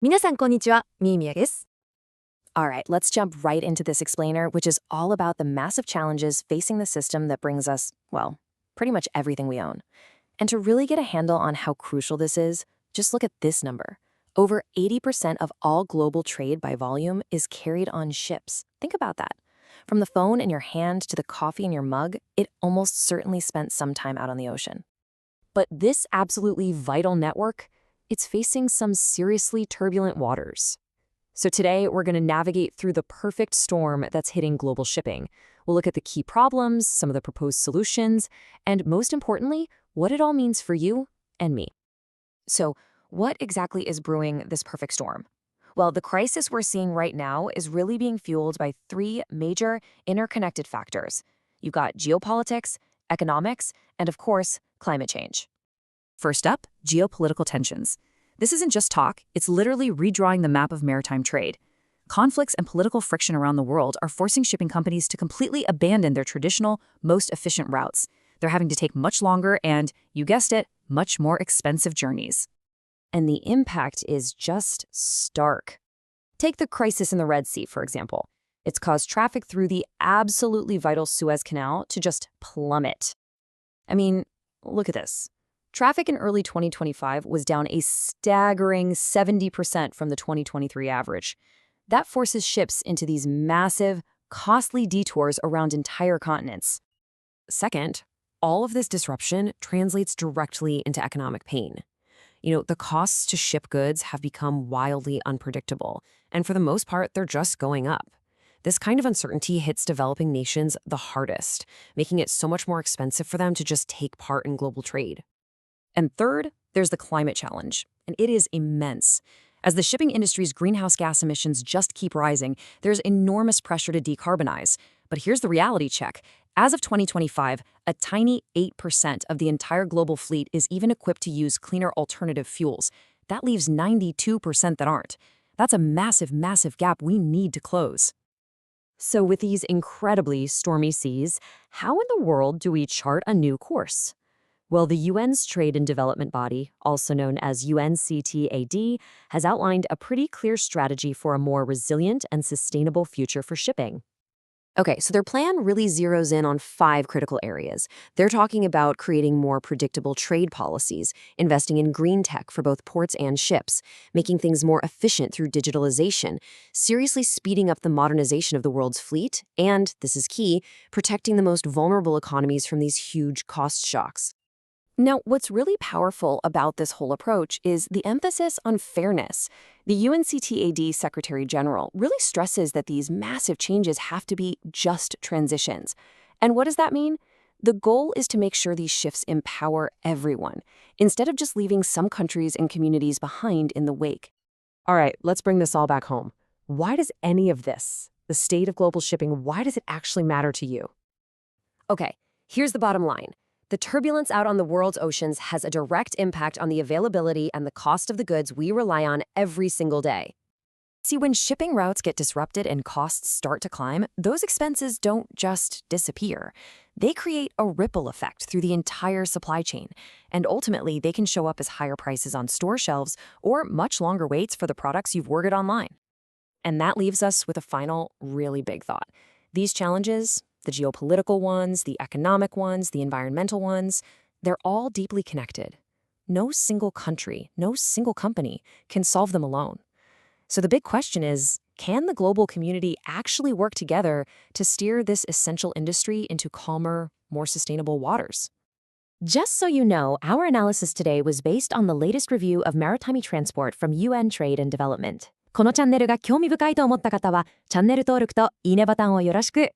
皆さんこんにちは、みーみやです。Alright, let's jump right into this explainer, which is all about the massive challenges facing the system that brings us, well, pretty much everything we own. And to really get a handle on how crucial this is, just look at this number. Over 80% of all global trade by volume is carried on ships. Think about that. From the phone in your hand to the coffee in your mug, it almost certainly spent some time out on the ocean. But this absolutely vital network, it's facing some seriously turbulent waters. So today, we're going to navigate through the perfect storm that's hitting global shipping. We'll look at the key problems, some of the proposed solutions, and most importantly, what it all means for you and me. So, what exactly is brewing this perfect storm? Well, the crisis we're seeing right now is really being fueled by three major interconnected factors. You've got geopolitics, economics, and of course, climate change. First up, geopolitical tensions. This isn't just talk, it's literally redrawing the map of maritime trade. Conflicts and political friction around the world are forcing shipping companies to completely abandon their traditional, most efficient routes. They're having to take much longer and, you guessed it, much more expensive journeys. And the impact is just stark. Take the crisis in the Red Sea, for example. It's caused traffic through the absolutely vital Suez Canal to just plummet. I mean, look at this. Traffic in early 2025 was down a staggering 70% from the 2023 average. That forces ships into these massive, costly detours around entire continents. Second, all of this disruption translates directly into economic pain. The costs to ship goods have become wildly unpredictable, and for the most part, they're just going up. This kind of uncertainty hits developing nations the hardest, making it so much more expensive for them to just take part in global trade. And third, there's the climate challenge, and it is immense. As the shipping industry's greenhouse gas emissions just keep rising, there's enormous pressure to decarbonize. But here's the reality check. As of 2025, a tiny 8% of the entire global fleet is even equipped to use cleaner alternative fuels. That leaves 92% that aren't. That's a massive, massive gap we need to close. So with these incredibly stormy seas, how in the world do we chart a new course? Well, the UN's Trade and Development Body, also known as UNCTAD, has outlined a pretty clear strategy for a more resilient and sustainable future for shipping. Okay, so their plan really zeroes in on 5 critical areas. They're talking about creating more predictable trade policies, investing in green tech for both ports and ships, making things more efficient through digitalization, seriously speeding up the modernization of the world's fleet, and, this is key, protecting the most vulnerable economies from these huge cost shocks. Now, what's really powerful about this whole approach is the emphasis on fairness. The UNCTAD Secretary General really stresses that these massive changes have to be just transitions. And what does that mean? The goal is to make sure these shifts empower everyone, instead of just leaving some countries and communities behind in the wake. All right, let's bring this all back home. Why does any of this, the state of global shipping, why does it actually matter to you? Okay, here's the bottom line. The turbulence out on the world's oceans has a direct impact on the availability and the cost of the goods we rely on every single day. See, when shipping routes get disrupted and costs start to climb, those expenses don't just disappear. They create a ripple effect through the entire supply chain, and ultimately they can show up as higher prices on store shelves or much longer waits for the products you've ordered online. And that leaves us with a final, really big thought. These challenges, the geopolitical ones, the economic ones, the environmental ones, they're all deeply connected. No single country, no single company can solve them alone. So the big question is, can the global community actually work together to steer this essential industry into calmer, more sustainable waters? Just so you know, our analysis today was based on the latest review of Maritime Transport from UN Trade and Development. このチャンネルが興味深いと思った方は、チャンネル登録といいねボタンをよろしく。